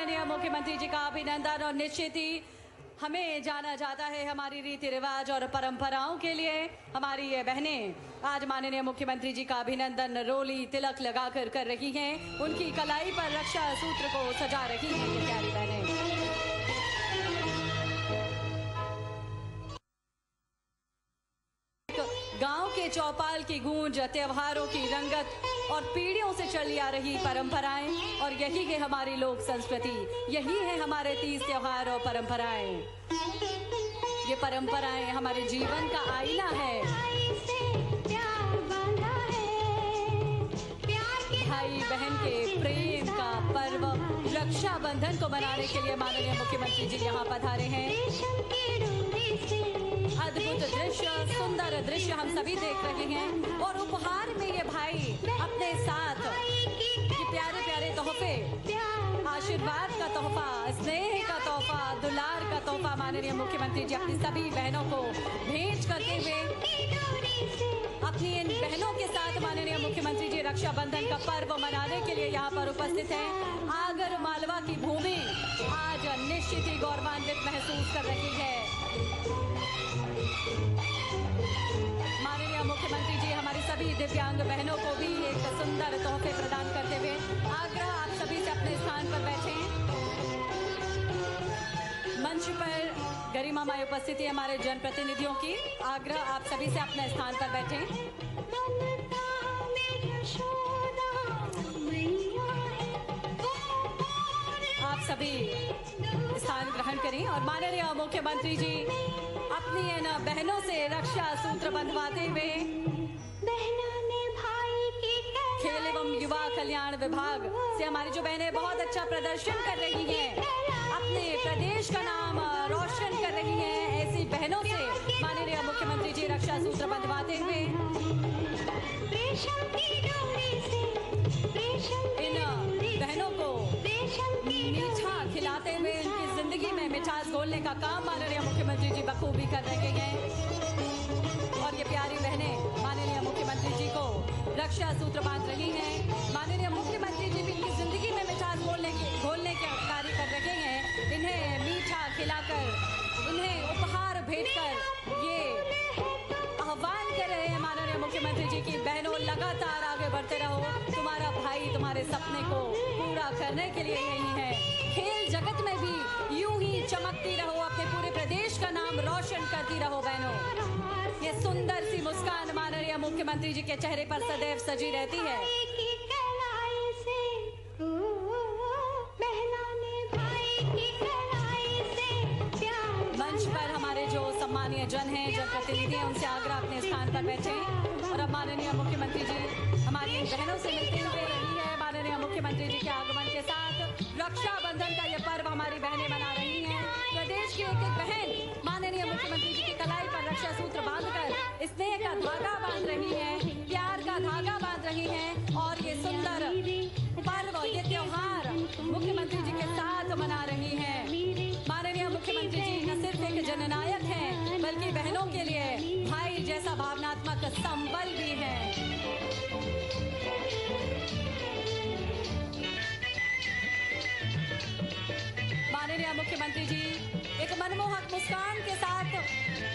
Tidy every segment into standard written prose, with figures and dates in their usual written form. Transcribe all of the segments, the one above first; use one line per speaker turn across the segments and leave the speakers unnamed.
माननीय मुख्यमंत्री जी का अभिनंदन। और निश्चित ही हमें जाना जाता है हमारी रीति रिवाज और परंपराओं के लिए। हमारी ये बहनें आज माननीय मुख्यमंत्री जी का अभिनंदन रोली तिलक लगाकर कर रही हैं। उनकी कलाई पर रक्षा सूत्र को सजा रही हैं ये प्यारी बहनें। गांव के चौपाल की गूंज, त्योहारों की रंगत और पीढ़ियों से चली आ रही परंपराएं, और यही है हमारी लोक संस्कृति, यही है हमारे तीज त्योहार और परंपराएं। ये परंपराएं हमारे जीवन का आईना है। भाई बहन के प्रेम का पर्व रक्षाबंधन को मनाने के लिए माननीय मुख्यमंत्री जी यहाँ पधारे हैं। अद्भुत दृश्य, सुंदर दृश्य हम सभी देख रहे हैं। और उपहार में ये भाई अपने साथ ये प्यारे प्यारे तोहफे, आशीर्वाद का तोहफा, स्नेह का तोहफा, दुलार का तोहफा माननीय मुख्यमंत्री जी अपनी सभी बहनों को भेंट करते हुए अपनी इन बहनों के साथ माननीय मुख्यमंत्री जी रक्षाबंधन का पर्व मनाने के लिए यहाँ पर उपस्थित हैं। आगर मालवा की भूमि आज निश्चित ही गौरवान्वित महसूस कर रही है। माननीय मुख्यमंत्री जी हमारी सभी दिव्यांग बहनों को भी एक सुंदर तोहफे प्रदान करते हुए आग्रह आप सभी से अपने स्थान पर बैठें। मंच पर गरिमामय उपस्थिति है हमारे जनप्रतिनिधियों की। आग्रह आप सभी से अपने स्थान पर बैठें। आप सभी स्थान ग्रहण करें और माननीय मुख्यमंत्री जी अपनी इन बहनों से रक्षा सूत्र बंधवाते हुए खेल एवं युवा कल्याण विभाग से हमारी जो बहनें बहुत अच्छा प्रदर्शन कर रही हैं, अपने प्रदेश का नाम रोशन कर रही हैं, ऐसी बहनों से माननीय मुख्यमंत्री जी रक्षा सूत्र बंधवाते हुए इन बहनों को मीठा खिलाते हुए उनकी जिंदगी में मिठास घोलने का काम माननीय मुख्यमंत्री जी बखूबी कर रहे हैं। और ये प्यारी बहनें माननीय मुख्यमंत्री जी को रक्षा सूत्र बांध रही हैं। माननीय मुख्यमंत्री जी भी इनकी जिंदगी में मिठास घोलने के कार्य कर रहे हैं। इन्हें मीठा खिलाकर, उन्हें उपहार भेंटकर ये आह्वान कर रहे हैं माननीय मुख्यमंत्री जी की बहनों लगातार आगे बढ़ते रहो। तुम्हारा भाई तुम्हारे सपने को पूरा करने के लिए यही है। खेल जगत में भी यूं ही चमकती रहो, अपने पूरे प्रदेश का नाम रोशन करती रहो बहनों। ये सुंदर सी मुस्कान माननीय मुख्यमंत्री जी के चेहरे पर सदैव सजी रहती है। मंच पर हमारे जो सम्मानीय जन हैं, जनप्रतिनिधि हैं, उनसे आग्रह अपने स्थान पर बैठे। और अब माननीय मुख्यमंत्री जी हमारी बहनों से मिलते हुए रही है। माननीय मुख्यमंत्री जी के आगमन के साथ रक्षाबंधन का ये पर्व हमारी बहनें मना रही हैं। प्रदेश की एक एक बहन माननीय मुख्यमंत्री जी की कलाई पर रक्षा सूत्र बांधकर स्नेह का धागा बांध रही है, प्यार का धागा बांध रही है। और ये सुंदर पर्व, ये त्योहार मुख्यमंत्री जी के साथ मना रही है। माननीय मुख्यमंत्री जी न सिर्फ एक जननायक हैं, बल्कि बहनों के लिए भाई जैसा भावनात्मक संबल भी है। माननीय मुख्यमंत्री जी एक मनमोहक मुस्कान के साथ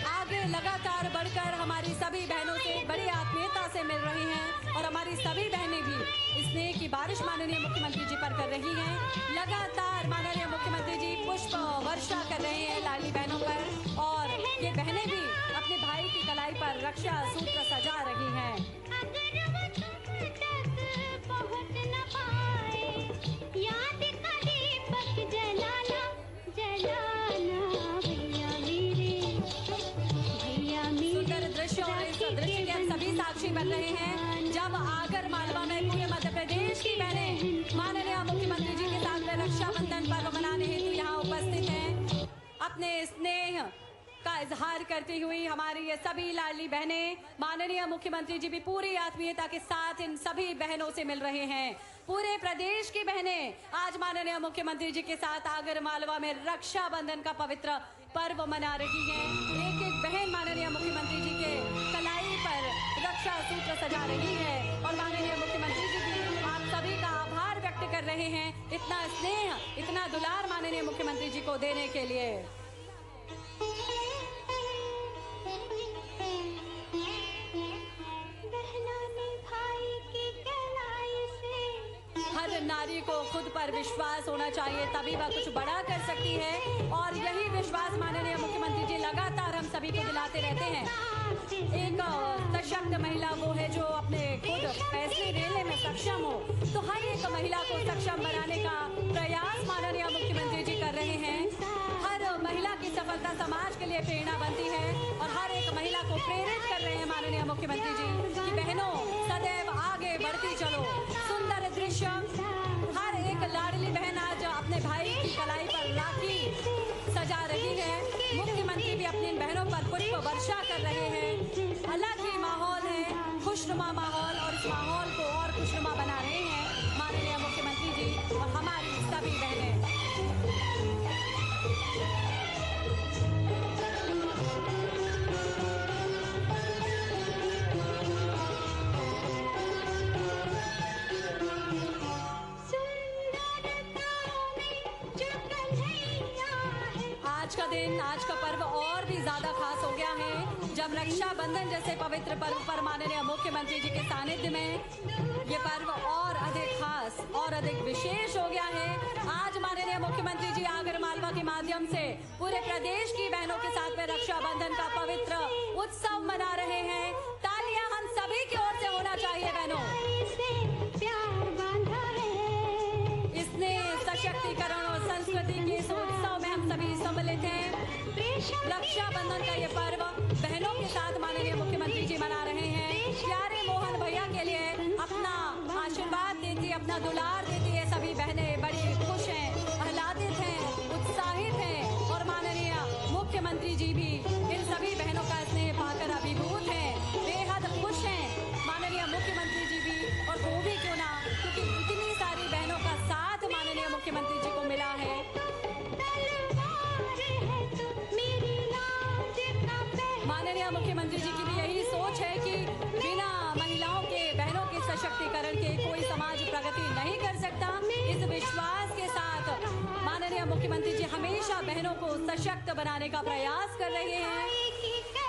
आगे लगातार बढ़कर हमारी सभी बहनों से बड़ी आत्मीयता से मिल रही हैं। और हमारी सभी बहनें भी स्नेह की बारिश माननीय मुख्यमंत्री जी पर कर रही हैं। लगातार माननीय मुख्यमंत्री जी पुष्प वर्षा कर रहे हैं लाडली बहनों पर, और ये बहनें भी अपने भाई की कलाई पर रक्षा सूत्र सजा रही हैं। दृश्य के हम सभी साक्षी बन रहे हैं, जब आगर मालवा में पूरे मध्य प्रदेश की बहनें माननीय मुख्यमंत्री जी के साथ रक्षाबंधन पर्व मनाने हेतु यहाँ उपस्थित हैं। अपने स्नेह का इजहार करती हुई हमारी ये सभी लाडली बहनें माननीय मुख्यमंत्री जी भी पूरी आत्मीयता के साथ इन सभी बहनों से मिल रहे हैं। पूरे प्रदेश की बहनें आज माननीय मुख्यमंत्री जी के साथ आगर मालवा में रक्षाबंधन का पवित्र पर्व मना रही हैं। एक एक बहन माननीय मुख्यमंत्री जी के कलाई पर रक्षा सूत्र सजा रही है। और माननीय मुख्यमंत्री जी भी आप सभी का आभार व्यक्त कर रहे हैं। इतना स्नेह, इतना दुलार मुख्यमंत्री जी को देने के लिए। हर नारी को खुद पर विश्वास होना चाहिए, तभी वह कुछ बड़ा कर सकती है, और यही विश्वास माननीय मुख्यमंत्री जी लगातार हम सभी को दिलाते रहते हैं। एक सशक्त महिला वो है जो अपने खुद फैसले लेने में सक्षम हो, तो हर एक महिला को सक्षम बनाने का प्रयास माननीय मुख्यमंत्री जी कर रहे हैं। हर महिला की सफलता समाज के लिए प्रेरणा बनती है, और हर एक महिला को प्रेरित कर रहे हैं माननीय मुख्यमंत्री जी कि बहनों सदैव आगे बढ़ती चलो। सुंदर दृश्य, हर एक लाडली बहन आज अपने भाई की कलाई पर राखी सजा रही है। मुख्यमंत्री भी अपनी बहनों पर पुष्प वर्षा कर रहे हैं। अलग ही माहौल है, खुशनुमा माहौल, और इस माहौल को और खुशनुमा बना रहे हैं माननीय मुख्यमंत्री जी और हमारी सभी बहनें। आज का दिन, आज का पर्व और भी ज्यादा खास हो गया है, जब रक्षाबंधन जैसे पवित्र पर्व पर माननीय मुख्यमंत्री जी के सानिध्य में ये पर्व और अधिक खास और अधिक विशेष हो गया है। आज माननीय मुख्यमंत्री जी आगर मालवा के माध्यम से पूरे प्रदेश की बहनों के साथ में रक्षाबंधन का पवित्र उत्सव मना रहे हैं। तालियां हम सभी की ओर से होना चाहिए बहनों। इसने सशक्तिकरण और संस्कृति के इस उत्सव में हम सभी सम्मिलित हैं। रक्षाबंधन का ये पर्व बहनों के साथ माननीय मुख्यमंत्री जी मना रहे हैं। प्यारे मोहन भैया के लिए अपना आशीर्वाद देती, अपना दुलार देती है सभी बहनें बड़ी खुश हैं, आह्लादित हैं, उत्साहित हैं, और माननीय मुख्यमंत्री जी भी इन सभी बहनों का स्नेह पाकर अभिभूत हैं, बेहद खुश हैं माननीय मुख्यमंत्री जी भी। और वो भी क्यों ना, क्योंकि इतनी सारी बहनों का साथ माननीय मुख्यमंत्री जी को मिला है। माननीय मुख्यमंत्री जी की भी यही सोच है कि बिना महिलाओं के, बहनों के सशक्तिकरण के कोई समाज प्रगति नहीं कर सकता। इस विश्वास के साथ माननीय मुख्यमंत्री जी हमेशा बहनों को सशक्त बनाने का प्रयास कर रहे हैं।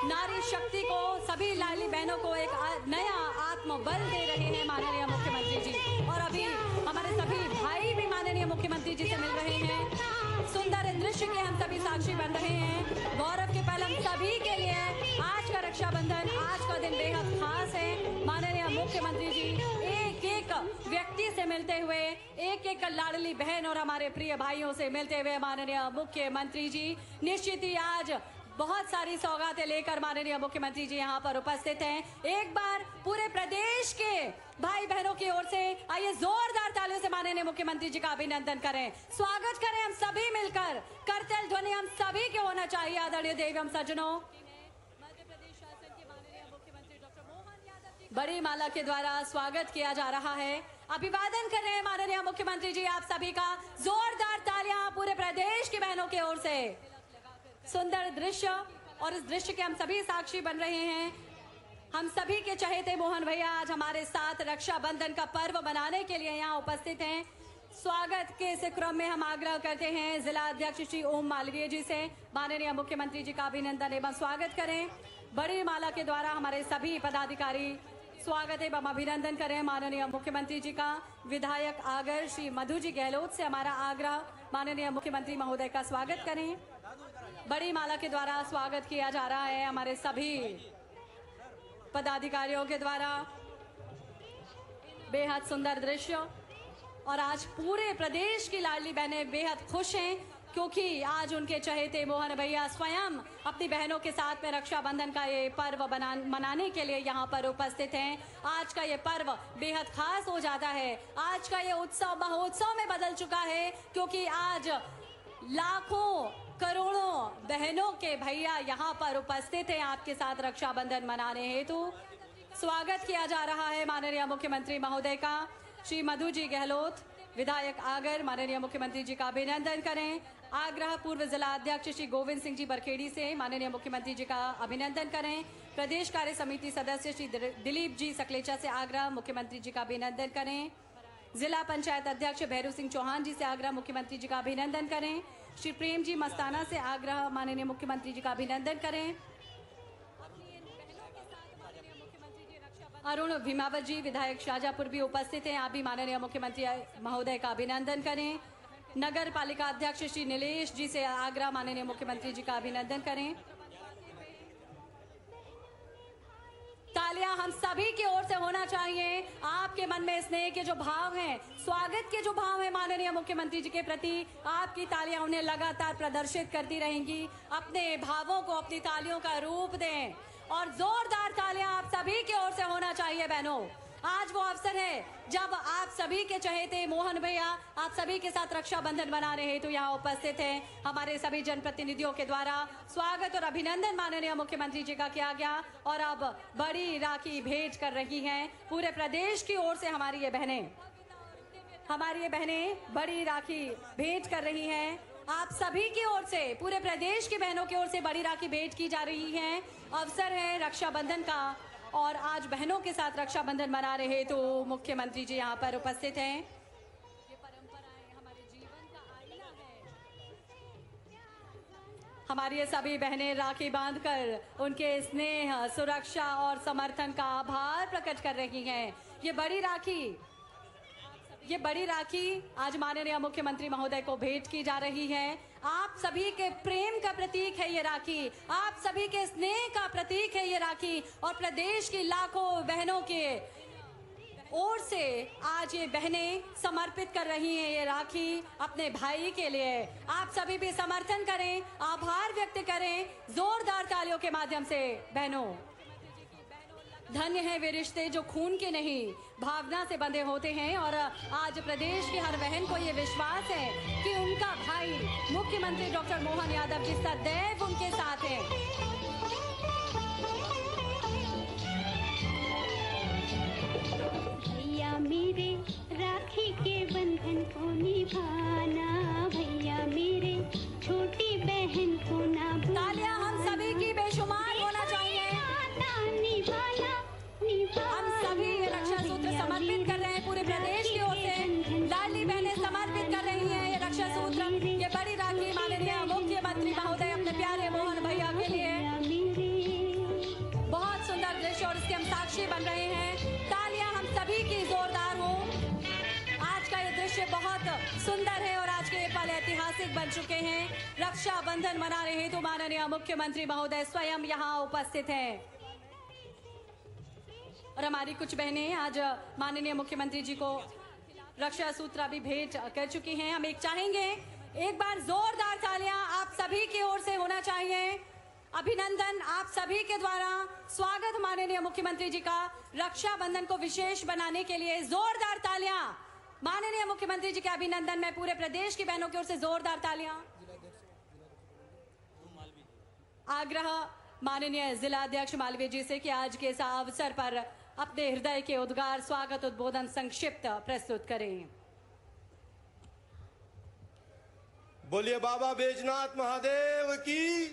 नारी शक्ति को, सभी लाडली बहनों को एक नया आत्मबल दे रहे हैं माननीय मुख्यमंत्री जी। और अभी हमारे सभी भाई भी माननीय मुख्यमंत्री जी से मिल रहे हैं। सुंदर दृश्य के हम सभी साक्षी बन रहे हैं। गौरव के पल हम सभी के लिए आज का रक्षाबंधन, आज का दिन बेहद खास है। माननीय मुख्यमंत्री जी एक एक व्यक्ति से मिलते हुए, एक एक लाडली बहन और हमारे प्रिय भाइयों से मिलते हुए माननीय मुख्यमंत्री जी निश्चित ही आज बहुत सारी सौगातें लेकर माननीय मुख्यमंत्री जी यहाँ पर उपस्थित हैं। एक बार पूरे प्रदेश के भाई बहनों की ओर से आइए जोरदार तालियों से माननीय मुख्यमंत्री जी का अभिनंदन करें, स्वागत करें हम सभी मिलकर। करतल ध्वनि हम सभी के होना चाहिए। आदरणीय देवी हम सज्जनों, मध्य प्रदेश शासन के माननीय मुख्यमंत्री डॉक्टर मोहन यादव जी बड़ी माला के द्वारा स्वागत किया जा रहा है। अभिवादन कर रहे हैं माननीय मुख्यमंत्री जी आप सभी का। जोरदार तालियां पूरे प्रदेश की बहनों की ओर से। सुंदर दृश्य, और इस दृश्य के हम सभी साक्षी बन रहे हैं। हम सभी के चहेते मोहन भैया आज हमारे साथ रक्षाबंधन का पर्व मनाने के लिए यहाँ उपस्थित हैं। स्वागत के इस क्रम में हम आग्रह करते हैं जिला अध्यक्ष श्री ओम मालवीय जी से माननीय मुख्यमंत्री जी का अभिनंदन एवं स्वागत करें। बड़ी माला के द्वारा हमारे सभी पदाधिकारी स्वागत एवं अभिनंदन करें माननीय मुख्यमंत्री जी का। विधायक आगर श्री मधु जी गहलोत से हमारा आग्रह, माननीय मुख्यमंत्री महोदय का स्वागत करें। बड़ी माला के द्वारा स्वागत किया जा रहा है हमारे सभी पदाधिकारियों के द्वारा। बेहद सुंदर दृश्य, और आज पूरे प्रदेश की लाडली बहनें बेहद खुश हैं क्योंकि आज उनके चहेते मोहन भैया स्वयं अपनी बहनों के साथ में रक्षाबंधन का ये पर्व मनाने के लिए यहाँ पर उपस्थित हैं। आज का ये पर्व बेहद खास हो जाता है। आज का ये उत्सव महोत्सव में बदल चुका है क्योंकि आज लाखों करोड़ों बहनों के भैया यहाँ पर उपस्थित हैं आपके साथ रक्षाबंधन मनाने हेतु। स्वागत किया जा रहा है माननीय मुख्यमंत्री महोदय का। श्री मधु जी गहलोत, विधायक आगर, माननीय मुख्यमंत्री जी का अभिनंदन करें। आग्रह पूर्व जिला अध्यक्ष श्री गोविंद सिंह जी बरखेड़ी से माननीय मुख्यमंत्री जी का अभिनंदन करें। प्रदेश कार्य समिति सदस्य श्री दिलीप जी सकलेचा से आग्रह, मुख्यमंत्री जी का अभिनंदन करें। जिला पंचायत अध्यक्ष भैरू सिंह चौहान जी से आग्रह, मुख्यमंत्री जी का अभिनंदन करें। श्री प्रेम जी मस्ताना से आग्रह, माननीय मुख्यमंत्री जी का अभिनंदन करें। अरुण भीमावत जी विधायक शाहजहांपुर भी उपस्थित हैं, आप भी माननीय मुख्यमंत्री महोदय का अभिनंदन करें। नगर पालिका अध्यक्ष श्री नीलेश जी से आग्रह, माननीय मुख्यमंत्री जी का अभिनंदन करें। तालियां हम सभी की ओर से होना चाहिए। आपके मन में स्नेह के जो भाव हैं, स्वागत के जो भाव हैं माननीय मुख्यमंत्री जी के प्रति, आपकी तालियां उन्हें लगातार प्रदर्शित करती रहेंगी। अपने भावों को अपनी तालियों का रूप दें और जोरदार तालियां आप सभी की ओर से होना चाहिए बहनों। आज वो अवसर है जब आप सभी के चहेते मोहन भैया आप सभी के साथ रक्षाबंधन मना रहे तो यहाँ उपस्थित हैं। हमारे सभी जनप्रतिनिधियों के द्वारा स्वागत और अभिनंदन माननीय मुख्यमंत्री जी का किया गया और अब बड़ी राखी भेंट कर रही हैं। पूरे प्रदेश की ओर से हमारी ये बहनें बड़ी राखी भेंट कर रही हैं। आप सभी की ओर से, पूरे प्रदेश की बहनों की ओर से बड़ी राखी भेंट की जा रही है। अवसर है रक्षाबंधन का और आज बहनों के साथ रक्षाबंधन मना रहे तो मुख्यमंत्री जी यहाँ पर उपस्थित हैं। ये परंपराएं हमारे जीवन का आईना है। हमारी ये सभी बहनें राखी बांधकर उनके स्नेह, सुरक्षा और समर्थन का आभार प्रकट कर रही हैं। ये बड़ी राखी आज माननीय मुख्यमंत्री महोदय को भेंट की जा रही है। आप सभी के प्रेम का प्रतीक है ये राखी, आप सभी के स्नेह का प्रतीक है ये राखी और प्रदेश की लाखों बहनों के ओर से आज ये बहनें समर्पित कर रही हैं ये राखी अपने भाई के लिए। आप सभी भी समर्थन करें, आभार व्यक्त करें जोरदार तालियों के माध्यम से। बहनों, धन्य है वे रिश्ते जो खून के नहीं भावना से बंधे होते हैं और आज प्रदेश की हर बहन को ये विश्वास है कि उनका भाई मुख्यमंत्री डॉक्टर मोहन यादव जी सदैव उनके साथ हैं।
भैया मेरे राखी के बंधन को निभाना, भैया मेरे छोटी बहन को ना भूलना।
तालियां हम सभी की बेशुमार होना चाहिए। हम सभी ये रक्षा सूत्र समर्पित कर रहे हैं पूरे प्रदेश की ओर से। लाडली बहनें समर्पित कर रही हैं ये रक्षा सूत्र, ये बड़ी राखी माननीय मुख्यमंत्री महोदय अपने प्यारे मोहन भैया के लिए। बहुत सुंदर दृश्य और इसके हम साक्षी बन रहे हैं। तालियां हम सभी की जोरदार हो। आज का ये दृश्य बहुत सुंदर है और आज के ये पल ऐतिहासिक बन चुके हैं। रक्षाबंधन मना रहे तो माननीय मुख्यमंत्री महोदय स्वयं यहाँ उपस्थित हैं और हमारी कुछ बहनें आज माननीय मुख्यमंत्री जी को रक्षा सूत्र भी भेंट कर चुकी हैं। हम चाहेंगे एक बार जोरदार तालियां आप सभी की ओर से होना चाहिए। अभिनंदन आप सभी के द्वारा, स्वागत माननीय मुख्यमंत्री जी का रक्षाबंधन को विशेष बनाने के लिए। जोरदार तालियां माननीय मुख्यमंत्री जी के अभिनंदन में पूरे प्रदेश की बहनों की ओर से जोरदार तालियां। आग्रह माननीय जिलाध्यक्ष मालवीय जी से कि आज के इस अवसर पर अपने हृदय के उद्गार स्वागत उद्बोधन संक्षिप्त प्रस्तुत करें।
बोलिए बाबा बैजनाथ महादेव की,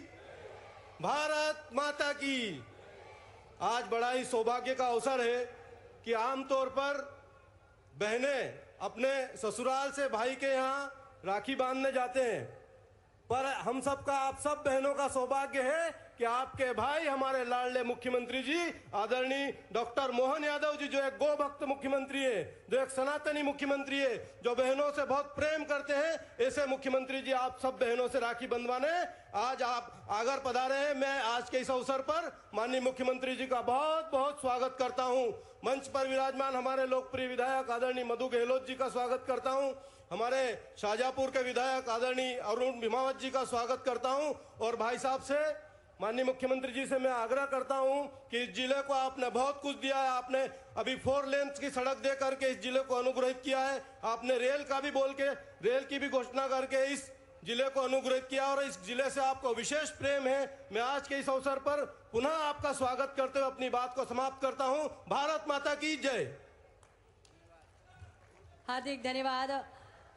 भारत माता की। आज बड़ा ही सौभाग्य का अवसर है कि आमतौर पर बहनें अपने ससुराल से भाई के यहाँ राखी बांधने जाते हैं, पर हम सबका, आप सब बहनों का सौभाग्य है कि आपके भाई हमारे लाडले मुख्यमंत्री जी आदरणीय डॉक्टर मोहन यादव जी, जो एक गो भक्त मुख्यमंत्री है, जो एक सनातनी मुख्यमंत्री है, जो बहनों से बहुत प्रेम करते हैं, ऐसे मुख्यमंत्री जी आप सब बहनों से राखी बंधवाने आज आप आगर पधारे हैं। मैं आज के इस अवसर पर माननीय मुख्यमंत्री जी का बहुत बहुत स्वागत करता हूं। मंच पर विराजमान हमारे लोकप्रिय विधायक आदरणीय मधु गहलोत जी का स्वागत करता हूं। हमारे शाहजहांपुर के विधायक आदरणीय अरुण भीमावत जी का स्वागत करता हूं और भाई साहब से, माननीय मुख्यमंत्री जी से मैं आग्रह करता हूं कि इस जिले को आपने बहुत कुछ दिया है। आपने अभी 4 लेन की सड़क दे करके इस जिले को अनुग्रहित किया है। आपने रेल का भी बोल के, रेल की भी घोषणा करके इस जिले को अनुग्रहित किया और इस जिले से आपको विशेष प्रेम है। मैं आज के इस अवसर पर पुनः आपका स्वागत करते हुए अपनी बात को समाप्त करता हूं। भारत माता की जय।
हार्दिक धन्यवाद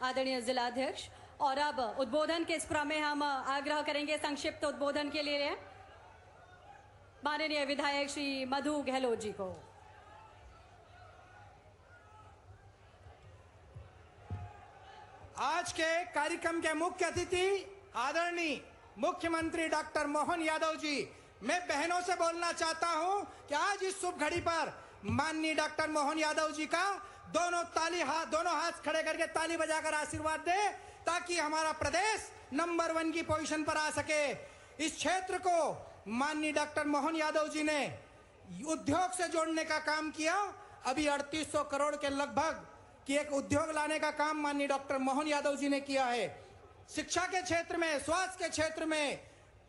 आदरणीय जिलाध्यक्ष। और अब उद्बोधन के इस क्रम में हम आग्रह करेंगे संक्षिप्त उद्बोधन के लिए माननीय विधायक श्री मधु गहलोत जी को।
आज के कार्यक्रम के मुख्य अतिथि आदरणीय मुख्यमंत्री डॉक्टर मोहन यादव जी, मैं बहनों से बोलना चाहता हूं कि आज इस शुभ घड़ी पर माननीय डॉक्टर मोहन यादव जी का दोनों हाथ खड़े करके ताली बजाकर आशीर्वाद दे, ताकि हमारा प्रदेश नंबर 1 की पोजीशन पर आ सके। इस क्षेत्र को माननीय डॉक्टर मोहन यादव जी ने उद्योग से जोड़ने का काम किया। अभी 3800 करोड़ के लगभग की एक उद्योग लाने का काम माननीय डॉक्टर मोहन यादव जी ने किया है। शिक्षा के क्षेत्र में, स्वास्थ्य के क्षेत्र में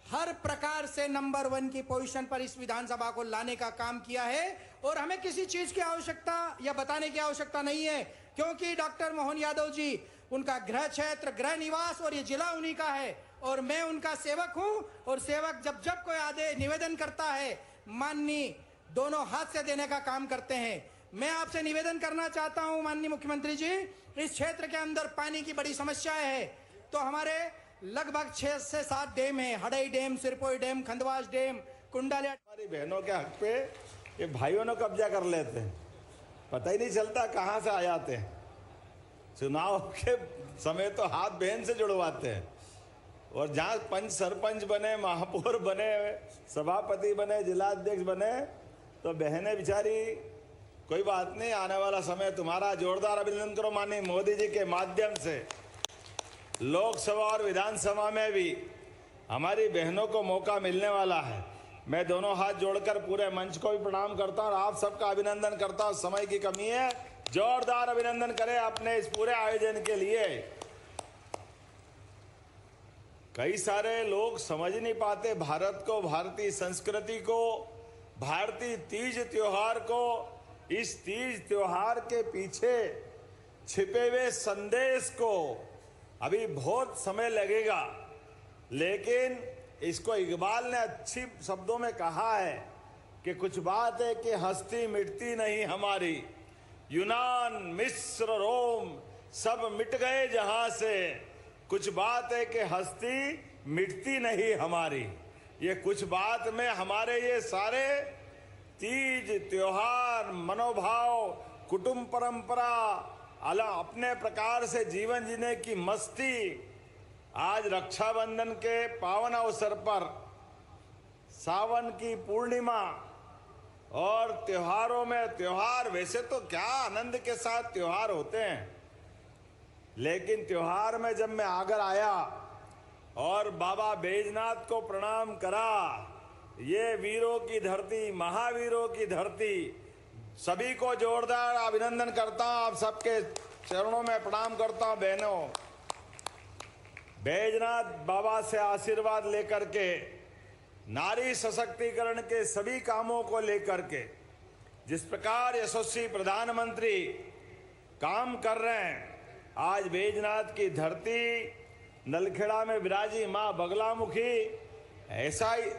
हर प्रकार से नंबर 1 की पोजीशन पर इस विधानसभा को लाने का काम किया है। और हमें किसी चीज की आवश्यकता या बताने की आवश्यकता नहीं है, क्योंकि डॉक्टर मोहन यादव जी, उनका गृह क्षेत्र, गृह निवास और ये जिला उन्हीं का है और मैं उनका सेवक हूं। और सेवक जब जब कोई निवेदन करता है, माननीय दोनों हाथ से देने का काम करते हैं। मैं आपसे निवेदन करना चाहता हूं माननीय मुख्यमंत्री जी, इस क्षेत्र के अंदर पानी की बड़ी समस्याएं है, तो हमारे लगभग 6 से 7 डैम है, हडई dam, Sirpoi dam, खंडवास dam, Kundalia.
हमारी बहनों के हक पे ये भाइयों ने कब्जा कर लेते हैं, पता ही नहीं चलता कहां से आ जाते हैं। चुनाव के समय तो हाथ बहन से जुड़वाते हैं, और जहां पंच सरपंच बने, महापौर बने, सभापति बने, जिलाध्यक्ष बने, तो बहनें बेचारी, कोई बात नहीं, आने वाला समय तुम्हारा। जोरदार अभिनंदन करो माननीय मोदी जी के माध्यम से। लोकसभा और विधानसभा में भी हमारी बहनों को मौका मिलने वाला है। मैं दोनों हाथ जोड़कर पूरे मंच को भी प्रणाम करता हूं और आप सबका अभिनंदन करता हूं। समय की कमी है, जोरदार अभिनंदन करें अपने इस पूरे आयोजन के लिए। कई सारे लोग समझ नहीं पाते भारत को, भारतीय संस्कृति को, भारतीय तीज त्योहार को। इस तीज त्योहार के पीछे छिपे हुए संदेश को अभी बहुत समय लगेगा, लेकिन इसको इकबाल ने अच्छी शब्दों में कहा है कि कुछ बात है कि हस्ती मिटती नहीं हमारी। यूनान, मिस्र, रोम सब मिट गए जहां से, कुछ बात है कि हस्ती मिटती नहीं हमारी। ये कुछ बात में हमारे ये सारे तीज त्योहार, मनोभाव, कुटुंब परंपरा, अपने प्रकार से जीवन जीने की मस्ती, आज रक्षाबंधन के पावन अवसर पर, सावन की पूर्णिमा और त्योहारों में, त्योहार वैसे तो क्या आनंद के साथ त्योहार होते हैं, लेकिन त्योहार में जब मैं आगर आया और बाबा बैजनाथ को प्रणाम करा, ये वीरों की धरती, महावीरों की धरती, सभी को जोरदार अभिनंदन करता हूं। आप सबके चरणों में प्रणाम करता हूं। बहनों, बैजनाथ बाबा से आशीर्वाद लेकर के, नारी सशक्तिकरण के सभी कामों को लेकर के, जिस प्रकार यशस्वी प्रधानमंत्री काम कर रहे हैं, आज बैजनाथ की धरती नलखेड़ा में विराजी मां बगलामुखी, ऐसा ही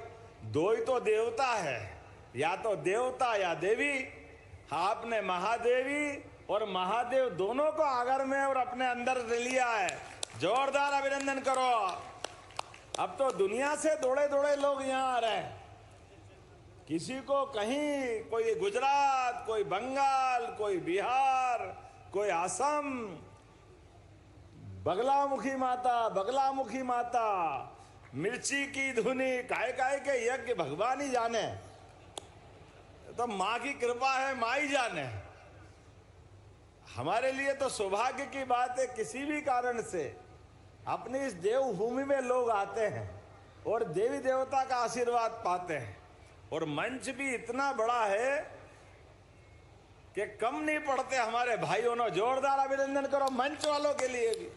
दो ही तो देवता है, या तो देवता या देवी। आपने महादेवी और महादेव दोनों को आगर में और अपने अंदर ले लिया है। जोरदार अभिनंदन करो। अब तो दुनिया से दौड़े दौड़े लोग यहाँ आ रहे हैं, किसी को कहीं, कोई गुजरात, कोई बंगाल, कोई बिहार, कोई असम, बगलामुखी माता, बगलामुखी माता, मिर्ची की धुनी, काय काय के यज्ञ भगवान ही जाने, तो माँ की कृपा है, माँ ही जाने। हमारे लिए तो सौभाग्य की बात है, किसी भी कारण से अपनी इस देवभूमि में लोग आते हैं और देवी देवता का आशीर्वाद पाते हैं। और मंच भी इतना बड़ा है कि कम नहीं पड़ते हमारे भाइयों ने। जोरदार अभिनंदन करो मंच वालों के लिए भी।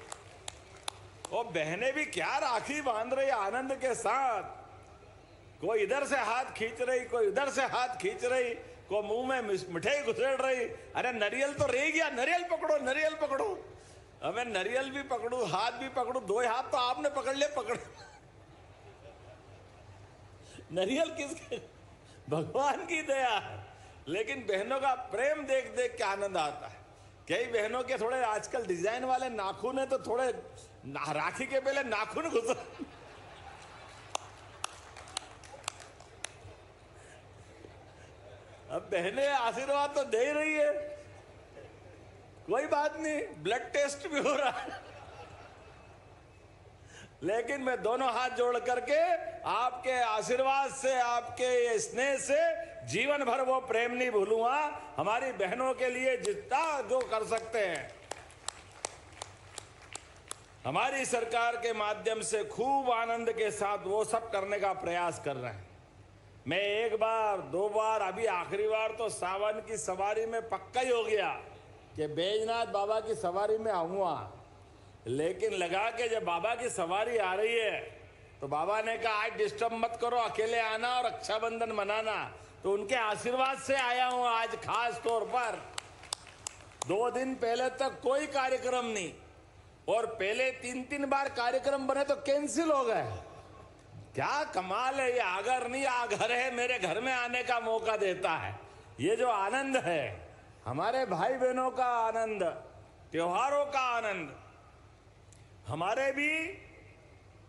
और बहनें भी क्या राखी बांध रही आनंद के साथ, कोई इधर से हाथ खींच रही, कोई उधर से हाथ खींच रही, कोई मुंह में मिठाई घुसेड़ रही। अरे नरियल तो रह गया, नरियल पकड़ो, नरियल पकड़ो। अब नरियल भी पकड़ू, हाथ भी पकड़ू, दो हाथ तो आपने पकड़ ले, पकड़। नरियल किसके? भगवान की दया है, लेकिन बहनों का प्रेम देख देख के आनंद आता है। कई बहनों के थोड़े आजकल डिजाइन वाले नाखून है, तो थोड़े राखी के पहले नाखून घुस। अब बहनें आशीर्वाद तो दे ही रही है, कोई बात नहीं, ब्लड टेस्ट भी हो रहा है। लेकिन मैं दोनों हाथ जोड़ करके आपके आशीर्वाद से, आपके स्नेह से जीवन भर वो प्रेम नहीं भूलूंगा। हमारी बहनों के लिए जितना जो कर सकते हैं हमारी सरकार के माध्यम से खूब आनंद के साथ वो सब करने का प्रयास कर रहे हैं। मैं एक बार, दो बार, अभी आखिरी बार तो सावन की सवारी में पक्का ही हो गया कि बैजनाथ बाबा की सवारी में आऊंगा। लेकिन लगा कि जब बाबा की सवारी आ रही है तो बाबा ने कहा आज डिस्टर्ब मत करो, अकेले आना और रक्षाबंधन मनाना। तो उनके आशीर्वाद से आया हूं आज खास तौर पर। 2 दिन पहले तक कोई कार्यक्रम नहीं, और पहले 3 बार कार्यक्रम बने तो कैंसिल हो गए। क्या कमाल है, ये आगर नहीं आघर है, मेरे घर में आने का मौका देता है। ये जो आनंद है, हमारे भाई बहनों का आनंद, त्योहारों का आनंद, हमारे भी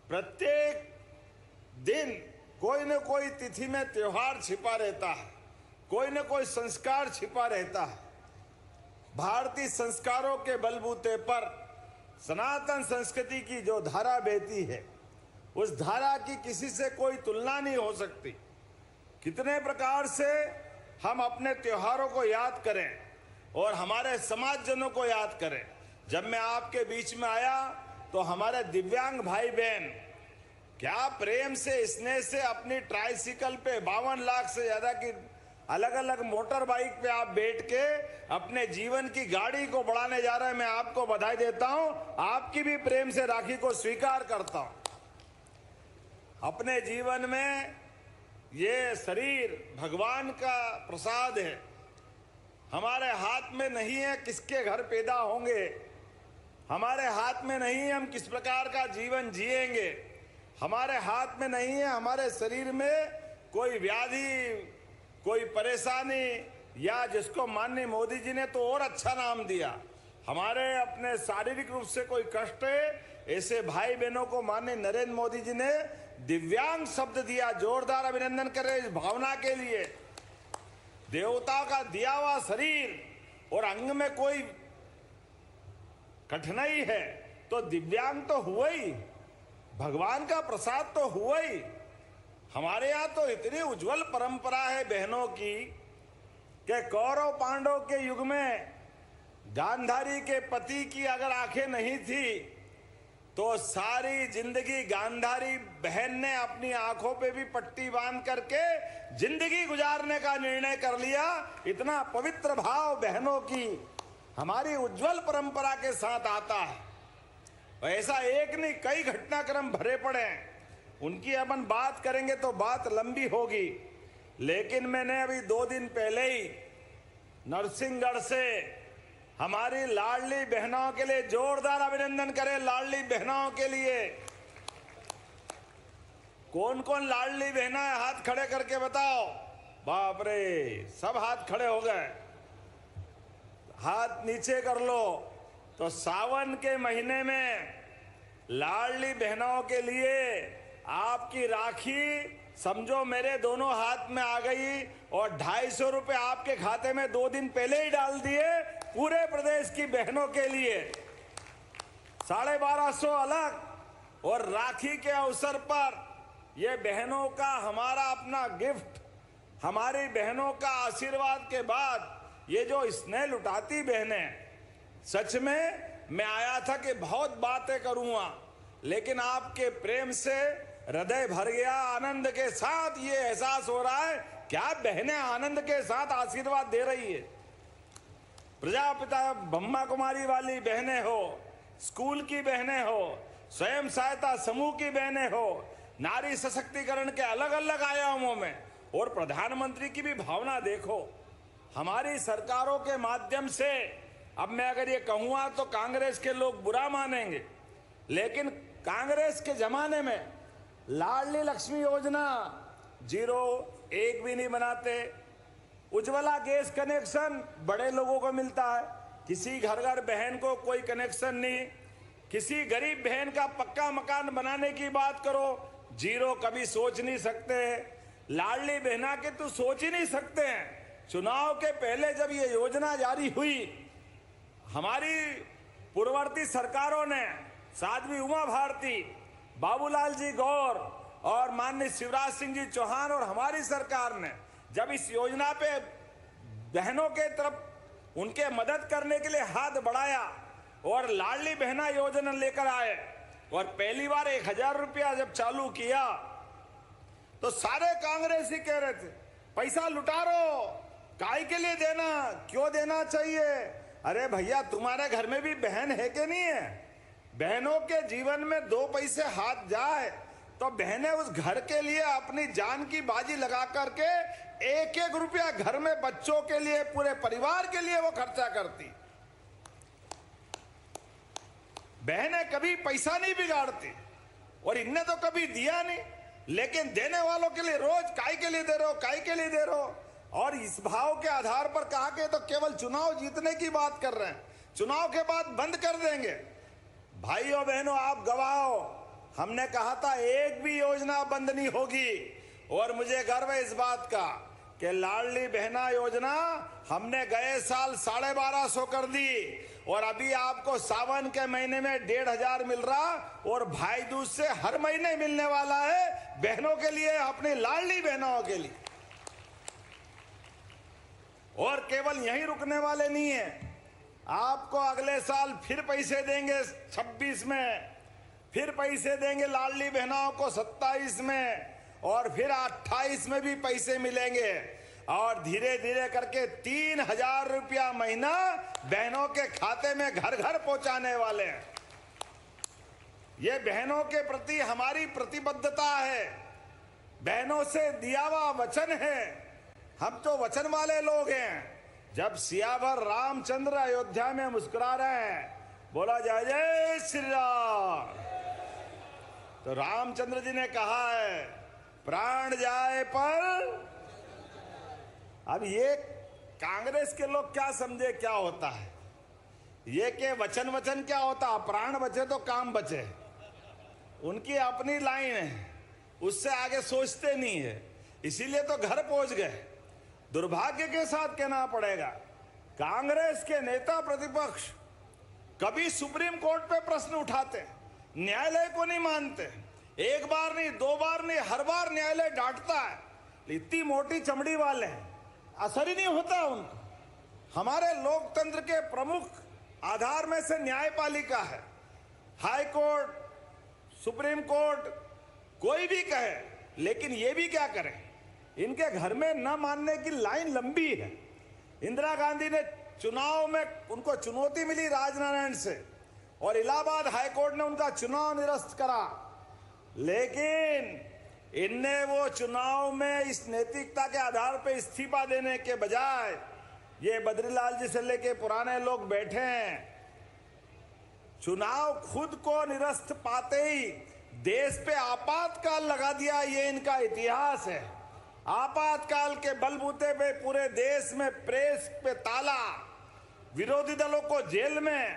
प्रत्येक दिन कोई न कोई तिथि में त्योहार छिपा रहता है, कोई न कोई संस्कार छिपा रहता है। भारतीय संस्कारों के बलबूते पर सनातन संस्कृति की जो धारा बहती है, उस धारा की किसी से कोई तुलना नहीं हो सकती। कितने प्रकार से हम अपने त्योहारों को याद करें और हमारे समाजजनों को याद करें। जब मैं आपके बीच में आया तो हमारे दिव्यांग भाई बहन क्या प्रेम से, स्नेह से अपनी ट्राइसिकल पे 52 लाख से ज्यादा की अलग अलग मोटर बाइक पे आप बैठ के अपने जीवन की गाड़ी को बढ़ाने जा रहे हैं। मैं आपको बधाई देता हूं, आपकी भी प्रेम से राखी को स्वीकार करता हूं। अपने जीवन में ये शरीर भगवान का प्रसाद है, हमारे हाथ में नहीं है किसके घर पैदा होंगे, हमारे हाथ में नहीं है हम किस प्रकार का जीवन जिएंगे, हमारे हाथ में नहीं है हमारे शरीर में कोई व्याधि, कोई परेशानी, या जिसको माननीय मोदी जी ने तो और अच्छा नाम दिया, हमारे अपने शारीरिक रूप से कोई कष्ट है, ऐसे भाई बहनों को माननीय नरेंद्र मोदी जी ने दिव्यांग शब्द दिया। जोरदार अभिनंदन करें इस भावना के लिए। देवता का दिया हुआ शरीर और अंग में कोई कठिनाई है तो दिव्यांग तो हुआ ही, भगवान का प्रसाद तो हुआ ही। हमारे यहाँ तो इतनी उज्जवल परंपरा है बहनों की कि कौरव पांडव के युग में गांधारी के पति की अगर आंखें नहीं थी तो सारी जिंदगी गांधारी बहन ने अपनी आंखों पे भी पट्टी बांध करके जिंदगी गुजारने का निर्णय कर लिया। इतना पवित्र भाव बहनों की हमारी उज्जवल परंपरा के साथ आता है। ऐसा एक नहीं, कई घटनाक्रम भरे पड़े हैं, उनकी अपन बात करेंगे तो बात लंबी होगी। लेकिन मैंने अभी 2 दिन पहले ही नरसिंहगढ़ से हमारी लाडली बहनों के लिए जोरदार अभिनंदन करें। लाडली बहनों के लिए कौन कौन लाडली बहना है, हाथ खड़े करके बताओ। बाप रे, सब हाथ खड़े हो गए, हाथ नीचे कर लो। तो सावन के महीने में लाडली बहनों के लिए आपकी राखी समझो मेरे दोनों हाथ में आ गई, और 250 रुपए आपके खाते में 2 दिन पहले ही डाल दिए पूरे प्रदेश की बहनों के लिए। 1250 अलग, और राखी के अवसर पर ये बहनों का हमारा अपना गिफ्ट, हमारी बहनों का आशीर्वाद के बाद ये जो स्नेह लुटाती बहनें, सच में मैं आया था कि बहुत बातें करूंगा, लेकिन आपके प्रेम से हृदय भर गया। आनंद के साथ ये एहसास हो रहा है क्या बहनें आनंद के साथ आशीर्वाद दे रही है। प्रजापिता ब्रह्मा कुमारी वाली बहनें हो, स्कूल की बहनें हो, स्वयं सहायता समूह की बहनें हो, नारी सशक्तिकरण के अलग अलग आयामों में, और प्रधानमंत्री की भी भावना देखो। हमारी सरकारों के माध्यम से, अब मैं अगर ये कहूंगा तो कांग्रेस के लोग बुरा मानेंगे, लेकिन कांग्रेस के जमाने में लाडली लक्ष्मी योजना 0-1 भी नहीं बनाते, उज्ज्वला गैस कनेक्शन बड़े लोगों को मिलता है, किसी घर घर बहन को कोई कनेक्शन नहीं, किसी गरीब बहन का पक्का मकान बनाने की बात करो 0 कभी सोच नहीं सकते। लाडली बहना के तो सोच ही नहीं सकते हैं। चुनाव के पहले जब ये योजना जारी हुई, हमारी पूर्ववर्ती सरकारों ने, साध्वी उमा भारती बाबूलाल जी गौर और माननीय शिवराज सिंह जी चौहान और हमारी सरकार ने जब इस योजना पे बहनों के तरफ उनके मदद करने के लिए हाथ बढ़ाया और लाडली बहना योजना लेकर आए और पहली बार 1000 रुपया जब चालू किया तो सारे कांग्रेसी कह रहे थे पैसा लुटा रो, काय के लिए देना, क्यों देना चाहिए। अरे भैया, तुम्हारे घर में भी बहन है कि नहीं है? बहनों के जीवन में 2 पैसे हाथ जाए तो बहनें उस घर के लिए अपनी जान की बाजी लगा करके 1-1 रुपया घर में बच्चों के लिए, पूरे परिवार के लिए वो खर्चा करती। बहनें कभी पैसा नहीं बिगाड़ती और इनने तो कभी दिया नहीं, लेकिन देने वालों के लिए रोज काय के लिए दे रहे हो, काय के लिए दे रहे हो। और इस भाव के आधार पर कहा कि तो केवल चुनाव जीतने की बात कर रहे हैं, चुनाव के बाद बंद कर देंगे। भाइयों बहनों, आप गवाह हो, हमने कहा था एक भी योजना बंद नहीं होगी। और मुझे गर्व है इस बात का कि लाडली बहना योजना हमने गए साल 1250 कर दी और अभी आपको सावन के महीने में 1500 मिल रहा और भाई दूज से हर महीने मिलने वाला है बहनों के लिए, अपनी लाडली बहनों के लिए। और केवल यहीं रुकने वाले नहीं है, आपको अगले साल फिर पैसे देंगे 26 में, फिर पैसे देंगे लाडली बहनों को 27 में और फिर 28 में भी पैसे मिलेंगे और धीरे धीरे करके 3000 रुपया महीना बहनों के खाते में घर घर पहुंचाने वाले हैं। ये बहनों के प्रति हमारी प्रतिबद्धता है, बहनों से दिया हुआ वचन है। हम तो वचन वाले लोग हैं। जब सियावर रामचंद्र अयोध्या में मुस्कुरा रहे हैं, बोला जय जय श्री राम, तो रामचंद्र जी ने कहा है प्राण जाए पर। अब ये कांग्रेस के लोग क्या समझे क्या होता है, ये के वचन क्या होता, प्राण बचे तो काम बचे, उनकी अपनी लाइन है, उससे आगे सोचते नहीं है, इसीलिए तो घर पहुंच गए। दुर्भाग्य के साथ कहना पड़ेगा, कांग्रेस के नेता प्रतिपक्ष कभी सुप्रीम कोर्ट पे प्रश्न उठाते, न्यायालय को नहीं मानते, एक बार नहीं, 2 बार नहीं, हर बार न्यायालय डांटता है। इतनी मोटी चमड़ी वाले हैं, असर ही नहीं होता उनको। हमारे लोकतंत्र के प्रमुख आधार में से न्यायपालिका है, हाई कोर्ट, सुप्रीम कोर्ट, कोई भी कहे, लेकिन ये भी क्या करें, इनके घर में न मानने की लाइन लंबी है। इंदिरा गांधी ने चुनाव में उनको चुनौती मिली राजनारायण से और इलाहाबाद हाईकोर्ट ने उनका चुनाव निरस्त करा, लेकिन इनने वो चुनाव में इस नैतिकता के आधार पर इस्तीफा देने के बजाय, ये बद्रीलाल जी से लेके पुराने लोग बैठे हैं, चुनाव खुद को निरस्त पाते ही देश पे आपातकाल लगा दिया। ये इनका इतिहास है। आपातकाल के बलबूते पे पूरे देश में प्रेस पे ताला, विरोधी दलों को जेल में,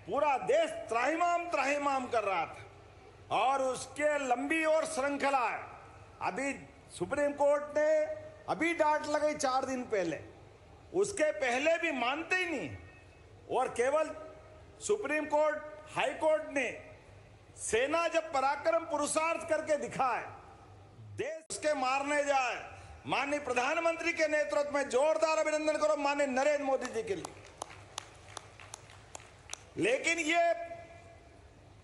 पूरा देश त्राहिमाम कर रहा था और उसके लंबी और श्रृंखला है। अभी सुप्रीम कोर्ट ने अभी डांट लगाई 4 दिन पहले, उसके पहले भी मानते ही नहीं और केवल सुप्रीम कोर्ट, हाई कोर्ट ने सेना जब पराक्रम पुरुषार्थ करके दिखाए, देश के मारने जाए, माननीय प्रधानमंत्री के नेतृत्व में जोरदार अभिनंदन करो माननीय नरेंद्र मोदी जी के लिए। लेकिन ये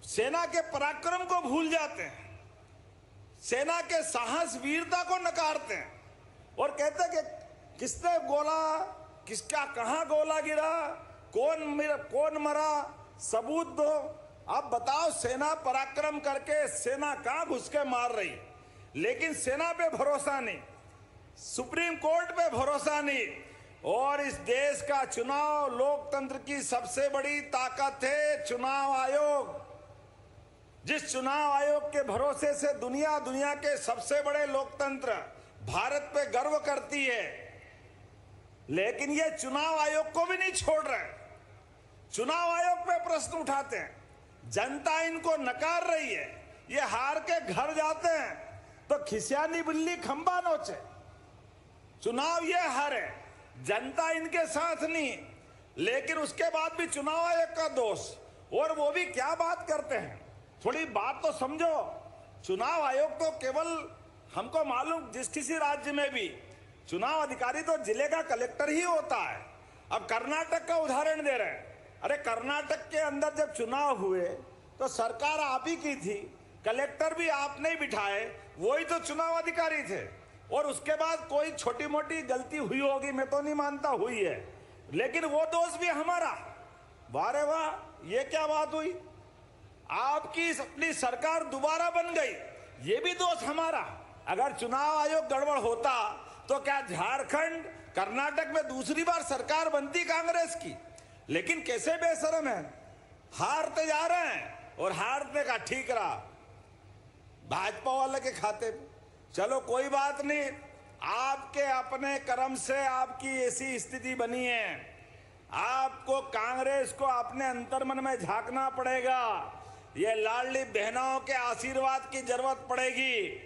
सेना के पराक्रम को भूल जाते हैं, सेना के साहस वीरता को नकारते हैं और कहते हैं कि किसने गोला, किसका कहां गोला गिरा, कौन मरा, सबूत दो। अब बताओ, सेना पराक्रम करके सेना कहां घुस के मार रही, लेकिन सेना पे भरोसा नहीं, सुप्रीम कोर्ट पे भरोसा नहीं। और इस देश का चुनाव, लोकतंत्र की सबसे बड़ी ताकत है चुनाव आयोग। जिस चुनाव आयोग के भरोसे से दुनिया के सबसे बड़े लोकतंत्र भारत पे गर्व करती है, लेकिन ये चुनाव आयोग को भी नहीं छोड़ रहे। चुनाव आयोग पे प्रश्न उठाते हैं, जनता इनको नकार रही है, ये हार के घर जाते हैं तो खिसियानी बिल्ली खंबा नोचे। चुनाव ये हारे, जनता इनके साथ नहीं, लेकिन उसके बाद भी चुनाव आयोग का दोष। और वो भी क्या बात करते हैं, थोड़ी बात तो समझो। चुनाव आयोग तो केवल हमको मालूम जिस किसी राज्य में भी चुनाव अधिकारी तो जिले का कलेक्टर ही होता है। अब कर्नाटक का उदाहरण दे रहे हैं। अरे कर्नाटक के अंदर जब चुनाव हुए तो सरकार आप ही की थी, कलेक्टर भी आपने ही बिठाए, वही तो चुनाव अधिकारी थे। और उसके बाद कोई छोटी मोटी गलती हुई होगी, मैं तो नहीं मानता हुई है, लेकिन वो दोष भी हमारा। वारे वाह, ये क्या बात हुई, आपकी अपनी सरकार दोबारा बन गई, ये भी दोष हमारा। अगर चुनाव आयोग गड़बड़ होता तो क्या झारखंड कर्नाटक में दूसरी बार सरकार बनती कांग्रेस की? लेकिन कैसे बेशरम है, हारते जा रहे हैं और हारने का ठीक रहा भाजपा वाले के खाते में। चलो कोई बात नहीं, आपके अपने कर्म से आपकी ऐसी स्थिति बनी है। आपको कांग्रेस को अपने अंतर्मन में झांकना पड़ेगा। ये लाडली बहनों के आशीर्वाद की जरूरत पड़ेगी।